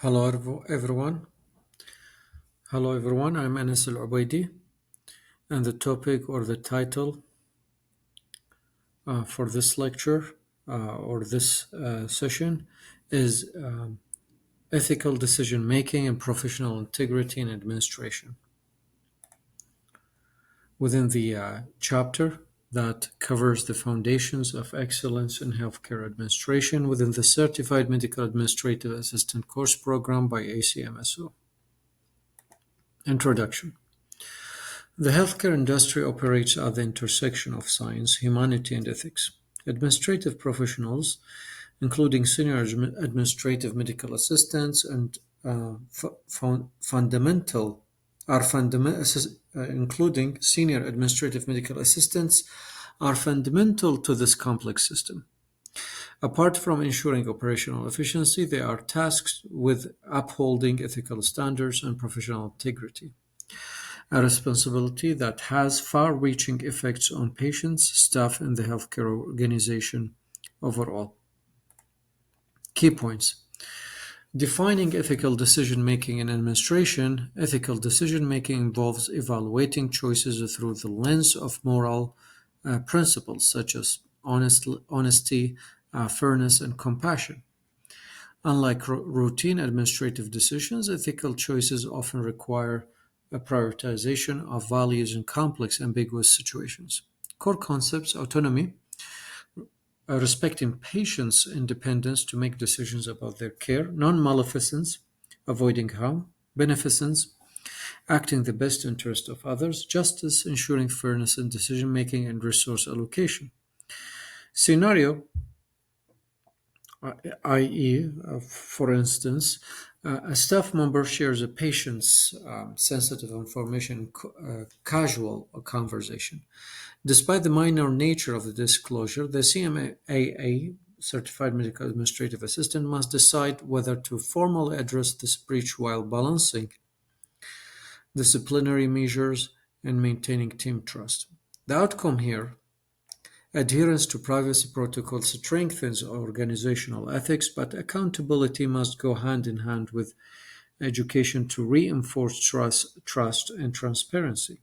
Hello, everyone. Hello, everyone. I'm Anas Al Ubaidi, and the topic or the title for this lecture or this session is Ethical Decision Making and Professional Integrity in Administration. Within the chapter that covers the foundations of excellence in healthcare administration within the Certified Medical Administrative Assistant course program by ACMSO. Introduction. The healthcare industry operates at the intersection of science, humanity, and ethics. Administrative professionals, including senior administrative medical assistants and fundamental, including senior administrative medical assistants, are fundamental to this complex system. Apart from ensuring operational efficiency, they are tasked with upholding ethical standards and professional integrity, a responsibility that has far-reaching effects on patients, staff, and the healthcare organization overall. Key points. Defining ethical decision-making in administration. Ethical decision-making involves evaluating choices through the lens of moral principles such as honesty, fairness, and compassion. Unlike routine administrative decisions, ethical choices often require a prioritization of values in complex, ambiguous situations. Core concepts: autonomy, respecting patients' independence to make decisions about their care; non maleficence, avoiding harm; beneficence, acting in the best interest of others; justice, ensuring fairness in decision making and resource allocation. Scenario, i.e., for instance, a staff member shares a patient's sensitive information in casual conversation. Despite the minor nature of the disclosure, the CMAA, Certified Medical Administrative Assistant, must decide whether to formally address this breach while balancing disciplinary measures and maintaining team trust. The outcome here: adherence to privacy protocols strengthens organizational ethics, but accountability must go hand in hand with education to reinforce trust and transparency.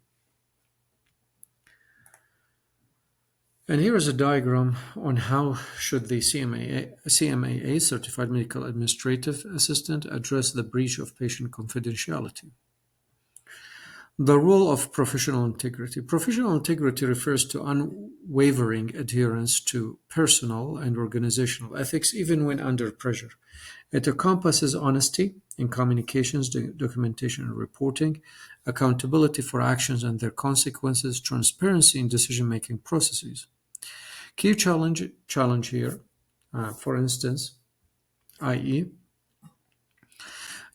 And here is a diagram on how should the CMAA, Certified Medical Administrative Assistant, address the breach of patient confidentiality. The role of professional integrity. Professional integrity refers to unwavering adherence to personal and organizational ethics, even when under pressure. It encompasses honesty in communications, documentation, and reporting, accountability for actions and their consequences, transparency in decision-making processes. Key challenge here, for instance, i.e.,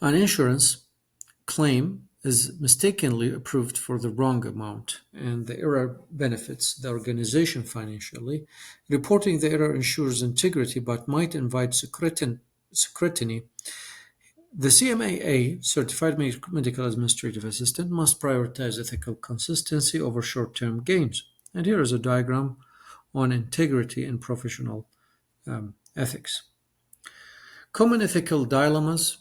an insurance claim is mistakenly approved for the wrong amount and the error benefits the organization financially. Reporting the error ensures integrity but might invite scrutiny. The CMAA, Certified Medical Administrative Assistant, must prioritize ethical consistency over short-term gains. And here is a diagram on integrity in professional ethics. Common ethical dilemmas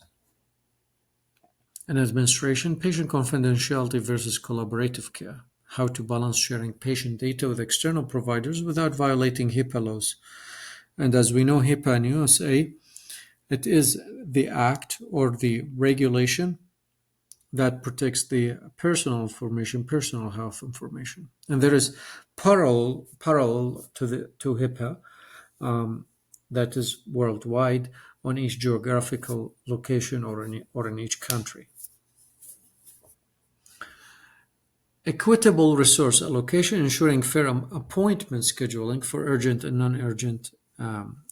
in administration: patient confidentiality versus collaborative care, how to balance sharing patient data with external providers without violating HIPAA laws. And as we know, HIPAA in USA, it is the act or the regulation that protects the personal information, personal health information. And there is parallel to HIPAA that is worldwide on each geographical location or in each country. Equitable resource allocation, ensuring fair appointment scheduling for urgent and non-urgent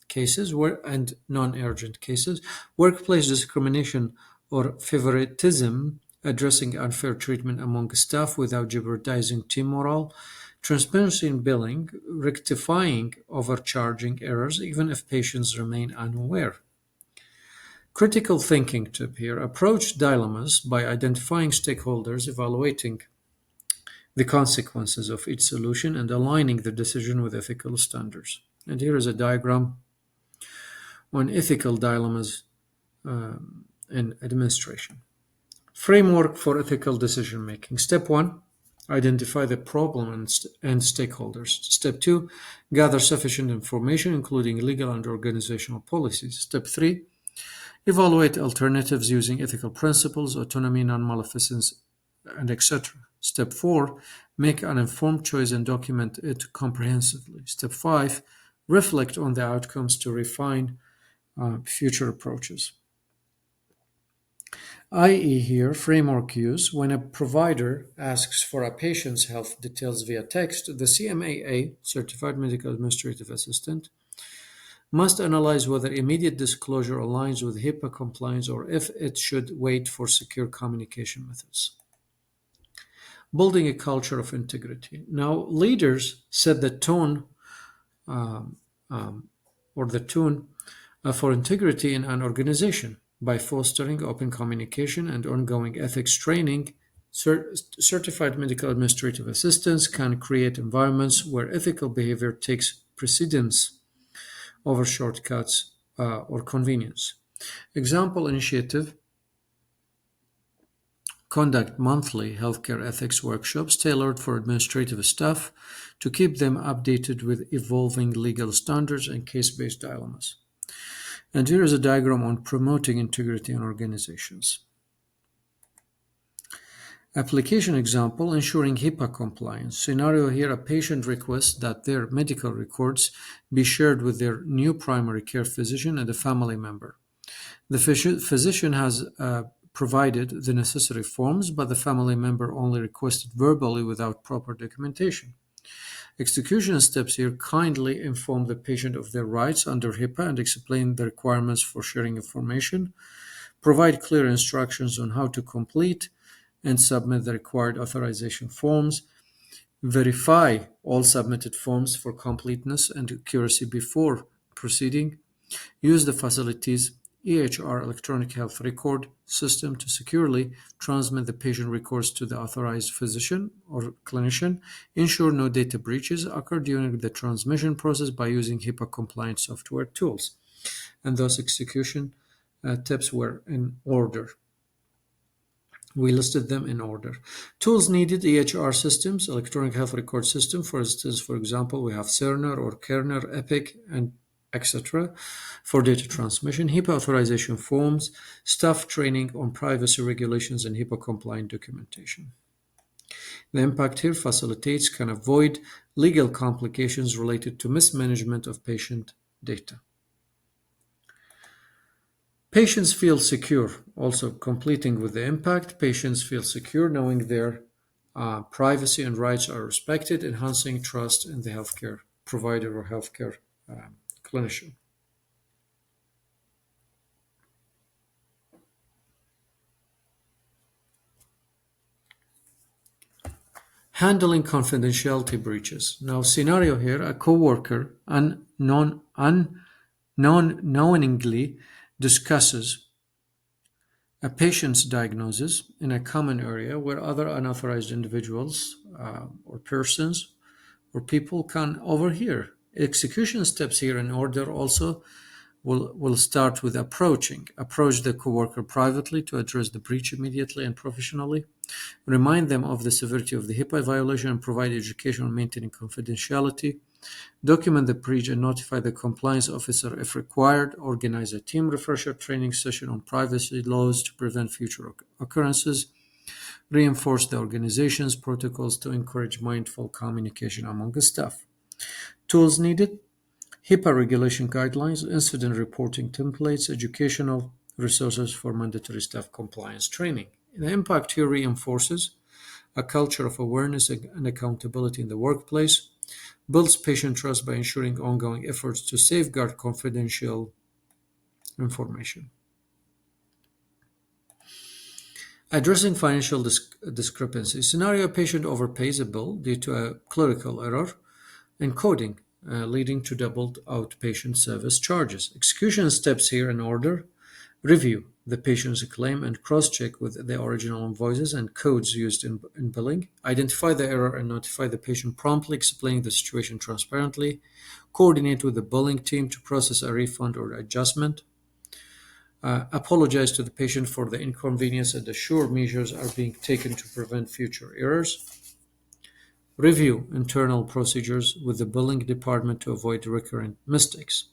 cases and non-urgent cases. Workplace discrimination or favoritism, addressing unfair treatment among staff without jeopardizing team morale. Transparency in billing, rectifying overcharging errors even if patients remain unaware. Critical thinking tip here: approach dilemmas by identifying stakeholders, evaluating the consequences of each solution, and aligning the decision with ethical standards. And here is a diagram on ethical dilemmas and administration. Framework for ethical decision making. Step 1, identify the problem and stakeholders. Step 2, gather sufficient information, including legal and organizational policies. Step 3, evaluate alternatives using ethical principles, autonomy, non-maleficence, and etc. Step 4, make an informed choice and document it comprehensively. Step 5, reflect on the outcomes to refine future approaches. i.e., here, framework use. When a provider asks for a patient's health details via text, the CMAA, Certified Medical Administrative Assistant, must analyze whether immediate disclosure aligns with HIPAA compliance or if it should wait for secure communication methods. Building a culture of integrity. Now, leaders set the tone um, um, or the tune for integrity in an organization by fostering open communication and ongoing ethics training. Certified medical administrative assistants can create environments where ethical behavior takes precedence over shortcuts or convenience. Example initiative: conduct monthly healthcare ethics workshops tailored for administrative staff to keep them updated with evolving legal standards and case-based dilemmas. And here is a diagram on promoting integrity in organizations. Application example: ensuring HIPAA compliance. Scenario here: a patient requests that their medical records be shared with their new primary care physician and a family member. The physician has provided the necessary forms, but the family member only requested verbally without proper documentation. Execution steps here: kindly inform the patient of their rights under HIPAA and explain the requirements for sharing information. Provide clear instructions on how to complete and submit the required authorization forms. Verify all submitted forms for completeness and accuracy before proceeding. Use the facility's EHR, electronic health record system, to securely transmit the patient records to the authorized physician or clinician. Ensure no data breaches occur during the transmission process by using HIPAA compliant software tools. And those execution tips were in order. We listed them in order. Tools needed: EHR systems, electronic health record system. For instance, for example, we have Cerner or Kerner, Epic, and etc. for data transmission. HIPAA authorization forms, staff training on privacy regulations, and HIPAA compliant documentation. The impact here: facilitates can avoid legal complications related to mismanagement of patient data. Patients feel secure. Also, completing with the impact: patients feel secure knowing their privacy and rights are respected, enhancing trust in the healthcare provider or healthcare clinician. Handling confidentiality breaches. Now, scenario here: a coworker unknowingly discusses a patient's diagnosis in a common area where other unauthorized individuals or persons or people can overhear. Execution steps here in order also will start with approach the coworker privately to address the breach immediately and professionally. Remind them of the severity of the HIPAA violation and provide education on maintaining confidentiality. Document the breach and notify the compliance officer if required. Organize a team refresher training session on privacy laws to prevent future occurrences. Reinforce the organization's protocols to encourage mindful communication among the staff. Tools needed: HIPAA regulation guidelines, incident reporting templates, educational resources for mandatory staff compliance training. The impact here reinforces a culture of awareness and accountability in the workplace, builds patient trust by ensuring ongoing efforts to safeguard confidential information. Addressing financial discrepancies. Scenario: a patient overpays a bill due to a clerical error in coding, leading to doubled outpatient service charges. Execution steps here in order: review the patient's claim and cross-check with the original invoices and codes used in billing. Identify the error and notify the patient promptly, explaining the situation transparently. Coordinate with the billing team to process a refund or adjustment. apologize to the patient for the inconvenience and assure measures are being taken to prevent future errors, review internal procedures with the billing department to avoid recurrent mistakes.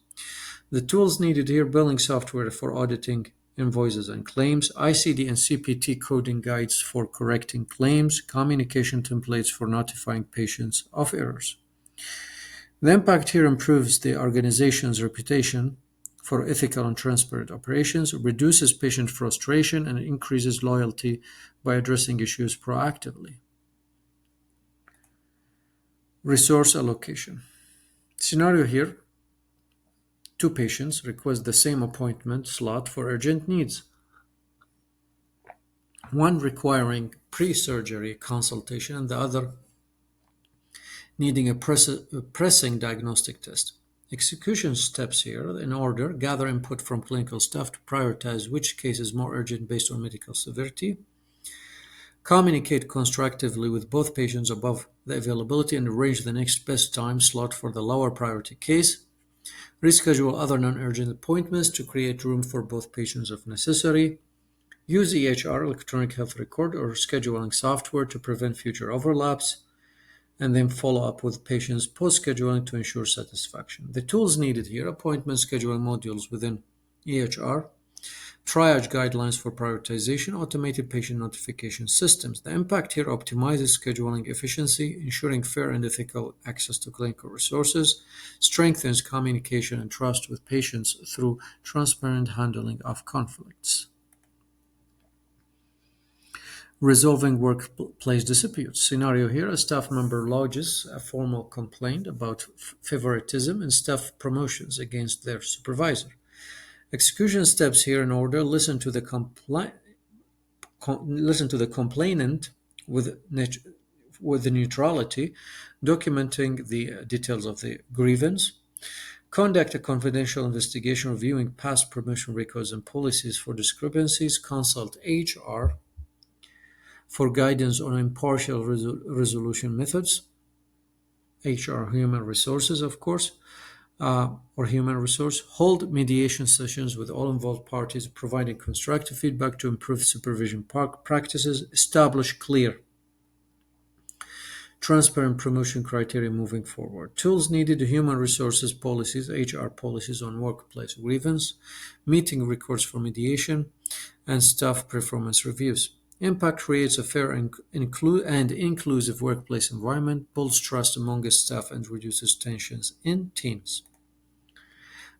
The tools needed here: billing software for auditing invoices and claims, ICD and CPT coding guides for correcting claims, communication templates for notifying patients of errors. The impact here improves the organization's reputation for ethical and transparent operations, reduces patient frustration, and increases loyalty by addressing issues proactively. Resource allocation. Scenario here: two patients request the same appointment slot for urgent needs, one requiring pre-surgery consultation and the other needing a pressing diagnostic test. Execution steps here in order: gather input from clinical staff to prioritize which case is more urgent based on medical severity, communicate constructively with both patients above the availability and arrange the next best time slot for the lower priority case, reschedule other non-urgent appointments to create room for both patients if necessary, use EHR, electronic health record, or scheduling software to prevent future overlaps, and then follow up with patients post-scheduling to ensure satisfaction. The tools needed here: appointment scheduling modules within EHR, triage guidelines for prioritization, automated patient notification systems. The impact here: optimizes scheduling efficiency, ensuring fair and ethical access to clinical resources, strengthens communication and trust with patients through transparent handling of conflicts. Resolving workplace disputes. Scenario here: a staff member lodges a formal complaint about favoritism and staff promotions against their supervisor. Execution steps here in order: listen to the complainant with the neutrality, documenting the details of the grievance, conduct a confidential investigation reviewing past promotion records and policies for discrepancies, consult HR for guidance on impartial resolution methods, HR, human resources, of course, or human resource, hold mediation sessions with all involved parties, providing constructive feedback to improve supervision practices, establish clear, transparent promotion criteria moving forward. Tools needed: human resources policies, HR policies on workplace grievance, meeting records for mediation, and staff performance reviews. Impact: creates a fair and inclusive workplace environment, builds trust among staff, and reduces tensions in teams.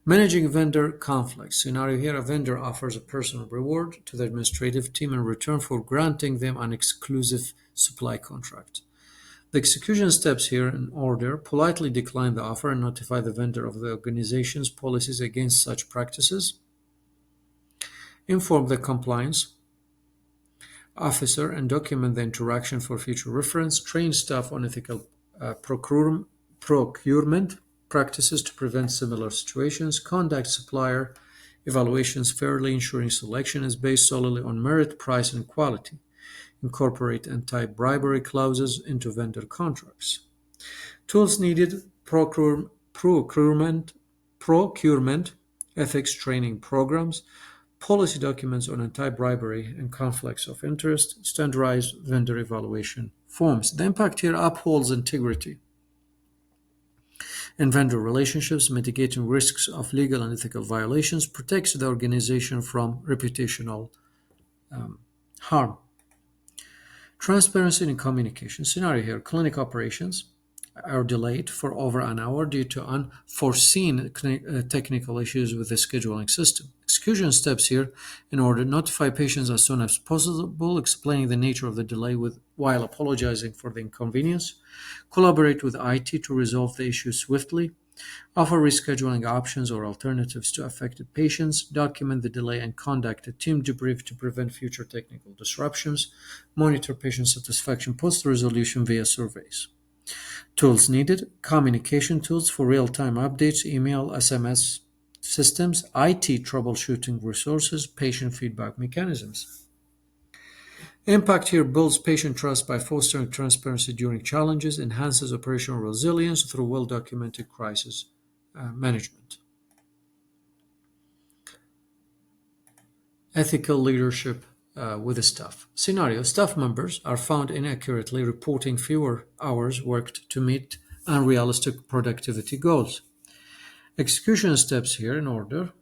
Managing vendor conflicts. Scenario here: a vendor offers a personal reward to the administrative team in return for granting them an exclusive supply contract. The execution steps here in order: politely decline the offer and notify the vendor of the organization's policies against such practices, inform the compliance officer and document the interaction for future reference, train staff on ethical procurement practices to prevent similar situations, conduct supplier evaluations fairly, ensuring selection is based solely on merit, price, and quality, incorporate anti-bribery clauses into vendor contracts. Tools needed: procurement ethics training programs, policy documents on anti-bribery and conflicts of interest, standardized vendor evaluation forms. The impact here: upholds integrity in vendor relationships, mitigating risks of legal and ethical violations, protects the organization from reputational harm. Transparency in communication. Scenario here: clinic operations are delayed for over an hour due to unforeseen technical issues with the scheduling system. Execution steps here in order: notify patients as soon as possible, explaining the nature of the delay while apologizing for the inconvenience, collaborate with IT to resolve the issue swiftly, offer rescheduling options or alternatives to affected patients, document the delay and conduct a team debrief to prevent future technical disruptions, monitor patient satisfaction post-resolution via surveys. Tools needed: communication tools for real-time updates, email, SMS systems, IT troubleshooting resources, patient feedback mechanisms. Impact here: builds patient trust by fostering transparency during challenges, enhances operational resilience through well-documented crisis management. Ethical leadership with the staff. Scenario: staff members are found inaccurately reporting fewer hours worked to meet unrealistic productivity goals. Execution steps here in order: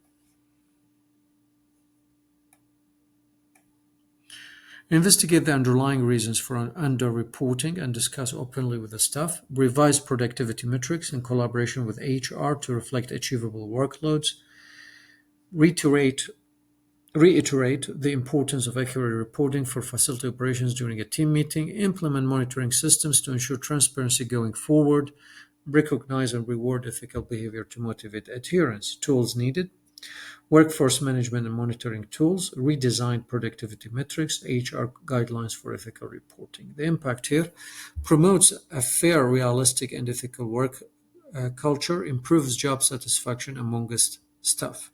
investigate the underlying reasons for underreporting and discuss openly with the staff. Revise productivity metrics in collaboration with HR to reflect achievable workloads. Reiterate Reiterate the importance of accurate reporting for facility operations during a team meeting. Implement monitoring systems to ensure transparency going forward. Recognize and reward ethical behavior to motivate adherence. Tools needed: workforce management and monitoring tools, redesign productivity metrics, HR guidelines for ethical reporting. The impact here: promotes a fair, realistic, and ethical work culture, improves job satisfaction amongst staff.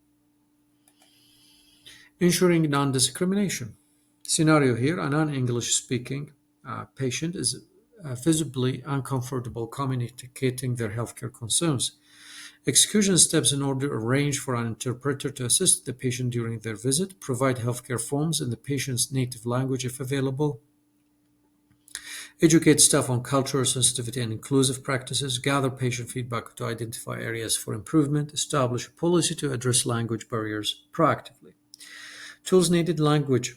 Ensuring non-discrimination. Scenario here: a non-English speaking patient is visibly uncomfortable communicating their healthcare concerns. Execution steps in order: arrange for an interpreter to assist the patient during their visit, provide healthcare forms in the patient's native language if available, educate staff on cultural sensitivity and inclusive practices, gather patient feedback to identify areas for improvement, establish a policy to address language barriers proactively. Tools needed: language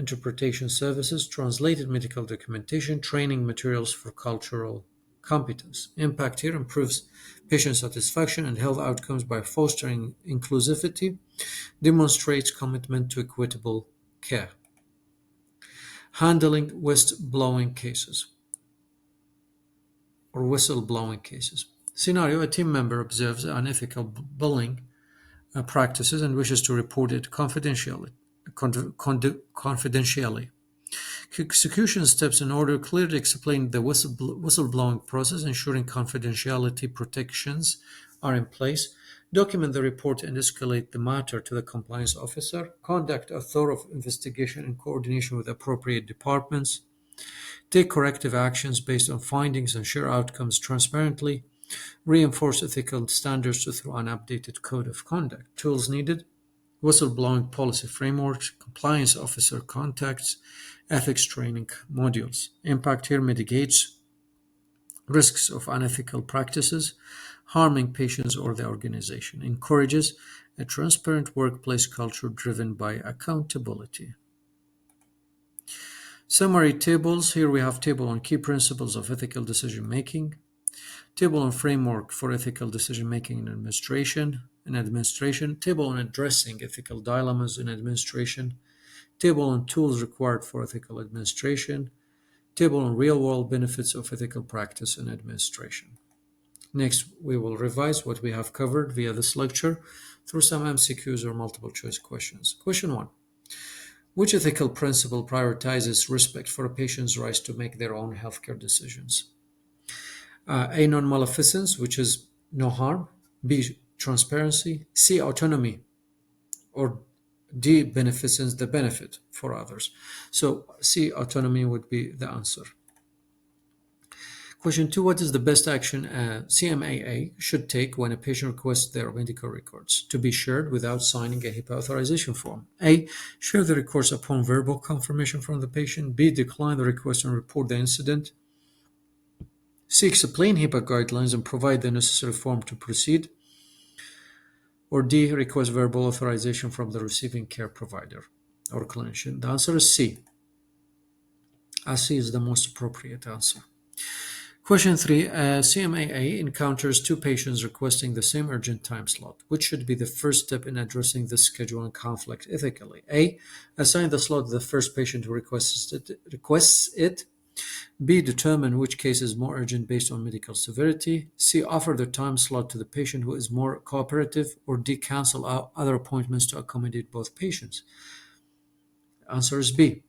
interpretation services, translated medical documentation, training materials for cultural competence. Impact here: improves patient satisfaction and health outcomes by fostering inclusivity, demonstrates commitment to equitable care. Handling whistleblowing cases or whistleblowing cases. Scenario: a team member observes unethical bullying practices and wishes to report it confidentially. confidentially. Execution steps in order: clearly explain the whistleblowing process, ensuring confidentiality protections are in place. Document the report and escalate the matter to the compliance officer. Conduct a thorough investigation in coordination with appropriate departments. Take corrective actions based on findings and share outcomes transparently. Reinforce ethical standards through an updated code of conduct. Tools needed: whistleblowing policy frameworks, compliance officer contacts, ethics training modules. Impact here: mitigates risks of unethical practices harming patients or the organization, encourages a transparent workplace culture driven by accountability. Summary tables. Here we have table on key principles of ethical decision making, table on framework for ethical decision making in administration, table on addressing ethical dilemmas in administration, table on tools required for ethical administration, table on real-world benefits of ethical practice in administration. Next, we will revise what we have covered via this lecture through some MCQs or multiple choice questions. Question 1. Which ethical principle prioritizes respect for a patient's rights to make their own healthcare decisions? A, non-maleficence, which is no harm. B, transparency. C, autonomy. Or D, beneficence, the benefit for others. So C, autonomy would be the answer. Question 2. What is the best action a CMAA should take when a patient requests their medical records to be shared without signing a HIPAA authorization form? A, share the records upon verbal confirmation from the patient. B, decline the request and report the incident. C, explain HIPAA guidelines and provide the necessary form to proceed. Or D, request verbal authorization from the receiving care provider or clinician. The answer is C, as C is the most appropriate answer. Question 3. A CMAA encounters two patients requesting the same urgent time slot. Which should be the first step in addressing this scheduling conflict ethically? A, assign the slot to the first patient who requests it. B, determine which case is more urgent based on medical severity. C, offer the time slot to the patient who is more cooperative. Or D, cancel out other appointments to accommodate both patients. The answer is B,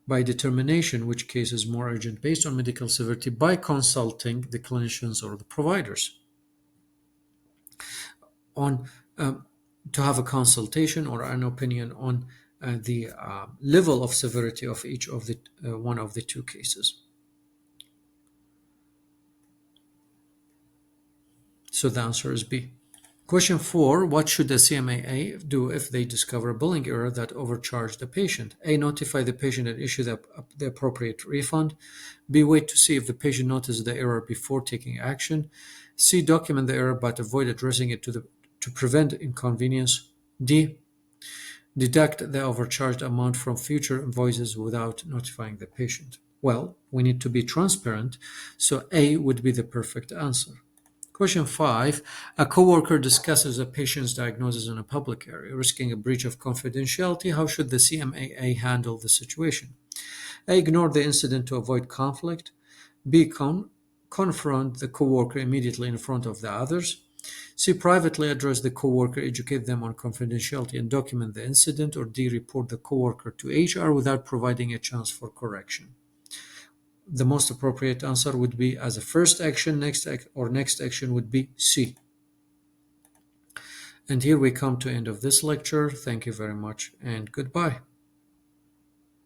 by determination which case is more urgent based on medical severity by consulting the clinicians or the providers on to have a consultation or an opinion on the level of severity of each of the one of the two cases. So the answer is B. Question 4. What should the CMAA do if they discover a billing error that overcharged the patient? A. Notify the patient and issue the appropriate refund. B. Wait to see if the patient notices the error before taking action. C. Document the error but avoid addressing it to prevent inconvenience. D. Deduct the overcharged amount from future invoices without notifying the patient. Well, we need to be transparent, so A would be the perfect answer. Question 5. A coworker discusses a patient's diagnosis in a public area, risking a breach of confidentiality. How should the CMAA handle the situation? A. Ignore the incident to avoid conflict. B. Confront the coworker immediately in front of the others. C. Privately address the coworker, educate them on confidentiality, and document the incident. Or D. Report the coworker to HR without providing a chance for correction. The most appropriate answer would be as a first action, next action would be C. And here we come to end of this lecture. Thank you very much and goodbye.